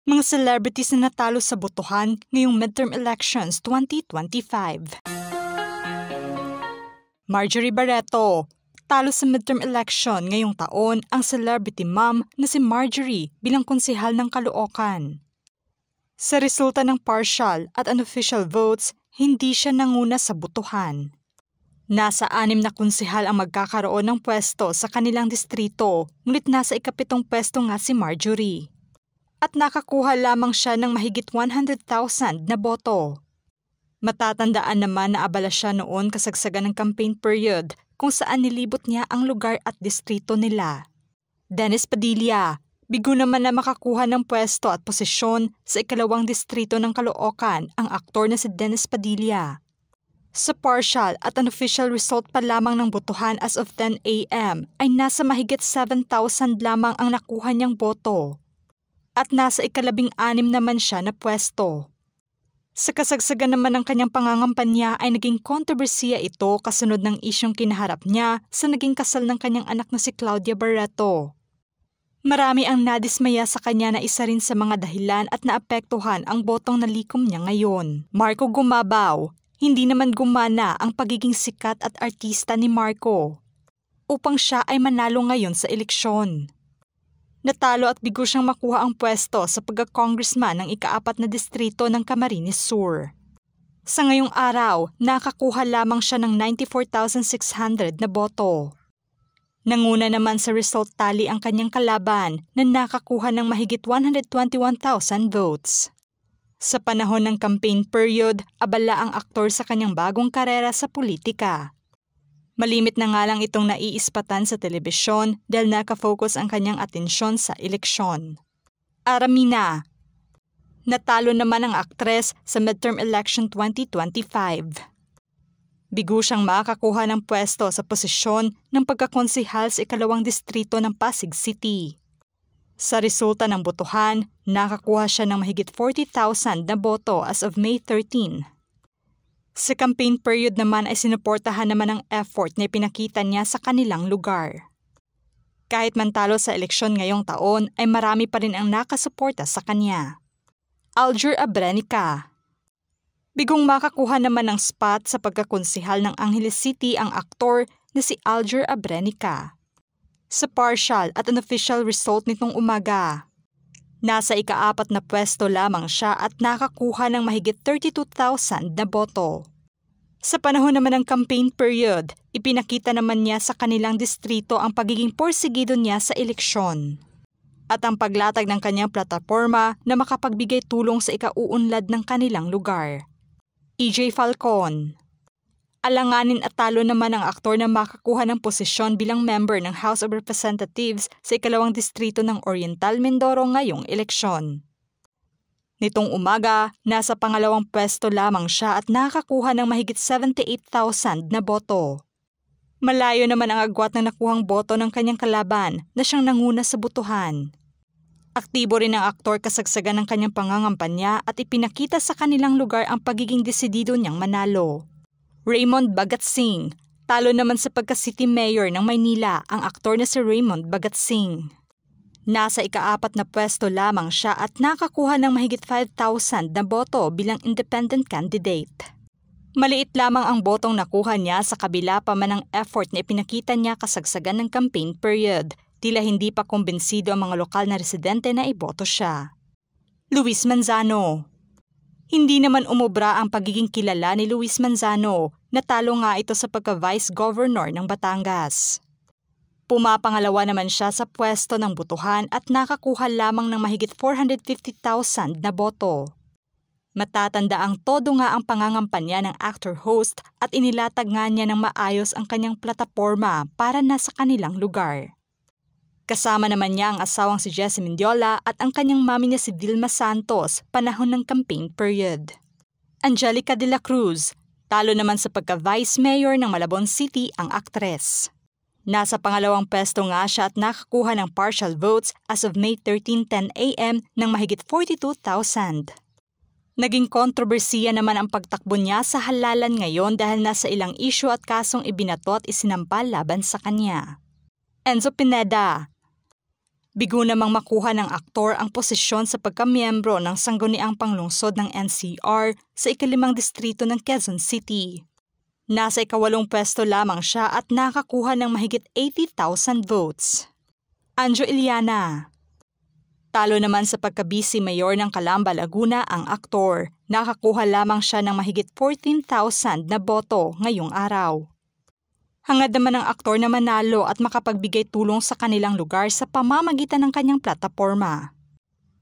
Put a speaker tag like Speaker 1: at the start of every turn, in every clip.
Speaker 1: Mga celebrities na natalo sa botohan ngayong midterm elections 2025. Marjorie Barreto. Talo sa midterm election ngayong taon ang celebrity mom na si Marjorie bilang konsehal ng Caloocan. Sa resulta ng partial at unofficial votes, hindi siya nanguna sa botohan. Nasa 6 na konsehal ang magkakaroon ng pwesto sa kanilang distrito, ngunit nasa ika-7 pwesto nga si Marjorie. At nakakuha lamang siya ng mahigit 100,000 na boto. Matatandaan naman na abala siya noon kasagsagan ng campaign period kung saan nilibot niya ang lugar at distrito nila. Dennis Padilla, bigo naman na makakuha ng pwesto at posisyon sa ika-2 distrito ng Caloocan ang aktor na si Dennis Padilla. Sa partial at unofficial result pa lamang ng botohan as of 10 a.m. ay nasa mahigit 7,000 lamang ang nakuha niyang boto. At nasa ika-16 naman siya na pwesto. Sa kasagsagan naman ng kanyang pangangampanya ay naging kontrobersiya ito kasunod ng isyong kinaharap niya sa naging kasal ng kanyang anak na si Claudia Barreto. Marami ang nadismaya sa kanya na isa rin sa mga dahilan at naapektuhan ang botong nalikom niya ngayon. Marco Gumabaw, hindi naman gumana ang pagiging sikat at artista ni Marco upang siya ay manalo ngayon sa eleksyon. Natalo at bigo siyang makuha ang pwesto sa pagka-congressman ng ika-4 na distrito ng Camarines Sur. Sa ngayong araw, nakakuha lamang siya ng 94,600 na boto. Nanguna naman sa result tally ang kanyang kalaban na nakakuha ng mahigit 121,000 votes. Sa panahon ng campaign period, abala ang aktor sa kanyang bagong karera sa politika. Malimit na nga lang itong naiispatan sa telebisyon dahil nakafocus ang kanyang atensyon sa eleksyon. Aramina. Natalo naman ang aktres sa midterm election 2025. Bigo siyang makakuha ng pwesto sa posisyon ng pagkakonsehal sa ika-2 distrito ng Pasig City. Sa resulta ng botohan, nakakuha siya ng mahigit 40,000 na boto as of May 13. Sa campaign period naman ay sinuportahan naman ang effort na ipinakita niya sa kanilang lugar. Kahit man talo sa eleksyon ngayong taon ay marami pa rin ang nakasuporta sa kanya. Alger Abrenica. Bigong makakuha naman ng spot sa pagkakonsehal ng Angeles City ang aktor na si Alger Abrenica. Sa partial at unofficial result nitong umaga, nasa ika-4 na pwesto lamang siya at nakakuha ng mahigit 32,000 na boto. Sa panahon naman ng campaign period, ipinakita naman niya sa kanilang distrito ang pagiging porsigido niya sa eleksyon. At ang paglatag ng kanyang plataporma na makapagbigay tulong sa ikauunlad ng kanilang lugar. EJ Falcon. Alanganin at talo naman ang aktor na makakuha ng posisyon bilang member ng House of Representatives sa ika-2 distrito ng Oriental Mindoro ngayong eleksyon. Nitong umaga, nasa pangalawang pwesto lamang siya at nakakuha ng mahigit 78,000 na boto. Malayo naman ang agwat ng nakuhang boto ng kanyang kalaban na siyang nanguna sa botohan. Aktibo rin ang aktor kasagsagan ng kanyang pangangampanya at ipinakita sa kanilang lugar ang pagiging desidido niyang manalo. Raymond Bagatsing. Talo naman sa pagka-city mayor ng Maynila ang aktor na si Raymond Bagatsing. Nasa ika-4 na pwesto lamang siya at nakakuha ng mahigit 5,000 na boto bilang independent candidate. Maliit lamang ang botong nakuha niya sa kabila pa man ng effort na ipinakita niya kasagsagan ng campaign period. Tila hindi pa kumbinsido ang mga lokal na residente na iboto siya. Luis Manzano. Hindi naman umubra ang pagiging kilala ni Luis Manzano. Natalo nga ito sa pagka-vice governor ng Batangas. Pumapangalawa naman siya sa pwesto ng botohan at nakakuha lamang ng mahigit 450,000 na boto. Matatanda ang todo nga ang pangangampanya ng actor-host at inilatag nga niya ng maayos ang kanyang plataporma para nasa kanilang lugar. Kasama naman niya ang asawang si Jesse Mendiola at ang kanyang mami na si Dilma Santos panahon ng campaign period. Angelica de la Cruz. Talo naman sa pagka-vice mayor ng Malabon City ang aktres. Nasa pangalawang pwesto nga siya at nakakuha ng partial votes as of May 13, 10 a.m. ng mahigit 42,000. Naging kontrobersiya naman ang pagtakbo niya sa halalan ngayon dahil nasa ilang issue at kasong ibinato at isinampal laban sa kanya. Enzo Pineda. Bigo namang makuha ng aktor ang posisyon sa pagkamiyembro ng sangguniang panglungsod ng NCR sa ika-5 distrito ng Quezon City. Nasa ika-8 pwesto lamang siya at nakakuha ng mahigit 80,000 votes. Anjo Iliana. Talo naman sa pagka-vice mayor ng Calamba, Laguna ang aktor. Nakakuha lamang siya ng mahigit 14,000 na boto ngayong araw. Hangad naman ng aktor na manalo at makapagbigay tulong sa kanilang lugar sa pamamagitan ng kanyang plataporma.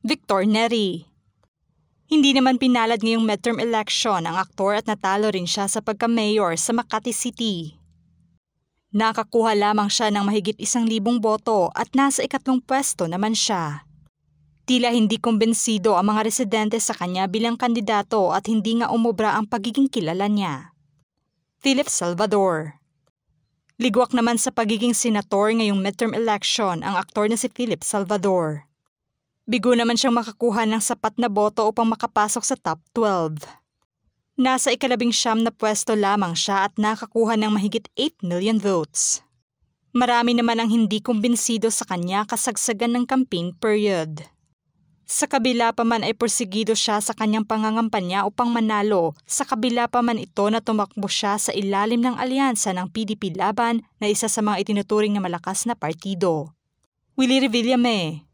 Speaker 1: Victor Neri. Hindi naman pinalad ngayong midterm election ang aktor at natalo rin siya sa pagka-mayor sa Makati City. Nakakuha lamang siya ng mahigit 1,000 boto at nasa ika-3 pwesto naman siya. Tila hindi kumbensido ang mga residente sa kanya bilang kandidato at hindi nga umubra ang pagiging kilala niya. Philip Salvador. Ligwak naman sa pagiging senator ngayong midterm election ang aktor na si Philip Salvador. Bigo naman siyang makakuha ng sapat na boto upang makapasok sa top 12. Nasa ika-19 na pwesto lamang siya at nakakuha ng mahigit 8 million votes. Marami naman ang hindi kumbinsido sa kanya kasagsagan ng campaign period. Sa kabila pa man ay porsigido siya sa kanyang pangangampanya upang manalo, sa kabila pa man ito na tumakbo siya sa ilalim ng alyansa ng PDP Laban na isa sa mga itinuturing na malakas na partido. Willie Revillame.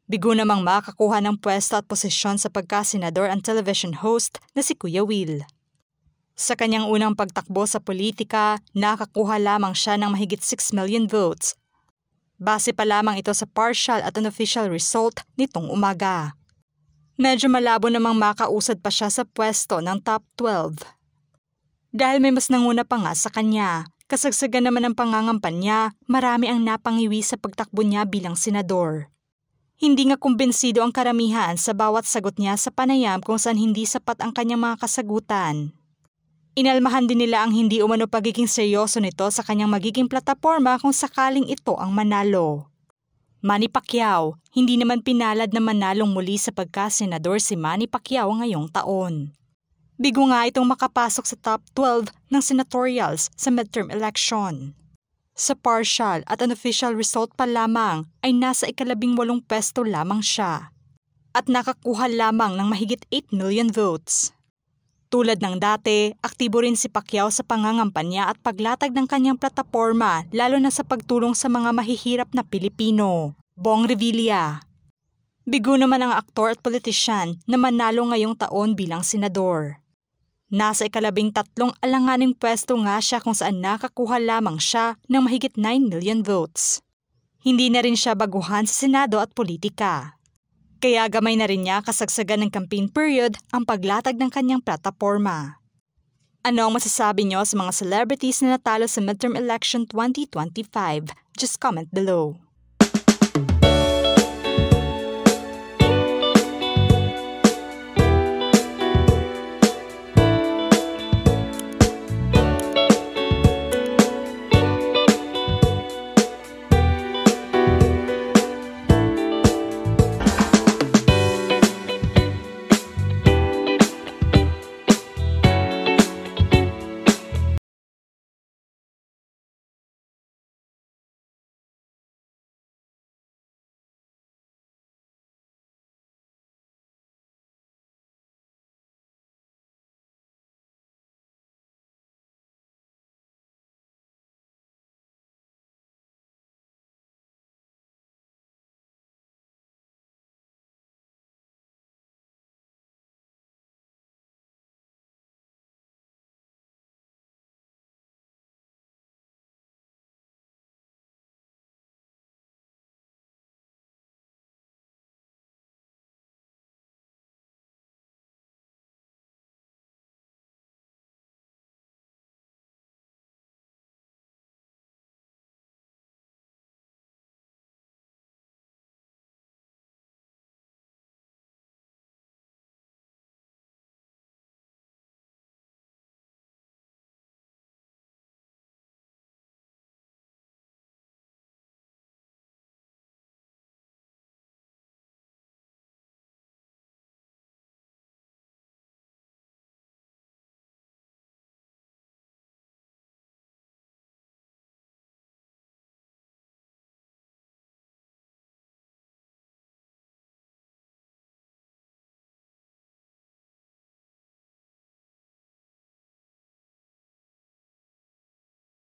Speaker 1: Bigo namang makakuha ng pwesto at posisyon sa pagkasenador ang television host na si Kuya Will. Sa kanyang unang pagtakbo sa politika, nakakuha lamang siya ng mahigit 6 million votes. Base pa lamang ito sa partial at unofficial result nitong umaga. Medyo malabo namang makausad pa siya sa pwesto ng top 12. Dahil may mas nanguna pa nga sa kanya, kasagsagan naman ng pangangampanya, marami ang napangiwi sa pagtakbo niya bilang senador. Hindi nga kumbensido ang karamihan sa bawat sagot niya sa panayam kung saan hindi sapat ang kanyang mga kasagutan. Inalmahan din nila ang hindi umano pagiging seryoso nito sa kanyang magiging plataporma kung sakaling ito ang manalo. Manny Pacquiao, hindi naman pinalad na manalong muli sa pagkasenador si Manny Pacquiao ngayong taon. Bigo nga itong makapasok sa top 12 ng senatorials sa midterm election. Sa partial at unofficial result pa lamang ay nasa ika-18 pwesto lamang siya at nakakuha lamang ng mahigit 8 million votes. Tulad ng dati, aktibo rin si Pacquiao sa pangangampanya at paglatag ng kanyang plataporma lalo na sa pagtulong sa mga mahihirap na Pilipino. Bong Revilla. Bigo naman ang aktor at politisyan na manalo ngayong taon bilang senador. Nasa ika-13 alanganing pwesto nga siya kung saan nakakuha lamang siya ng mahigit 9 million votes. Hindi na rin siya baguhan sa Senado at politika. Kaya gamay na rin niya kasagsagan ng campaign period ang paglatag ng kanyang plataporma. Ano ang masasabi niyo sa mga celebrities na natalo sa midterm election 2025? Just comment below.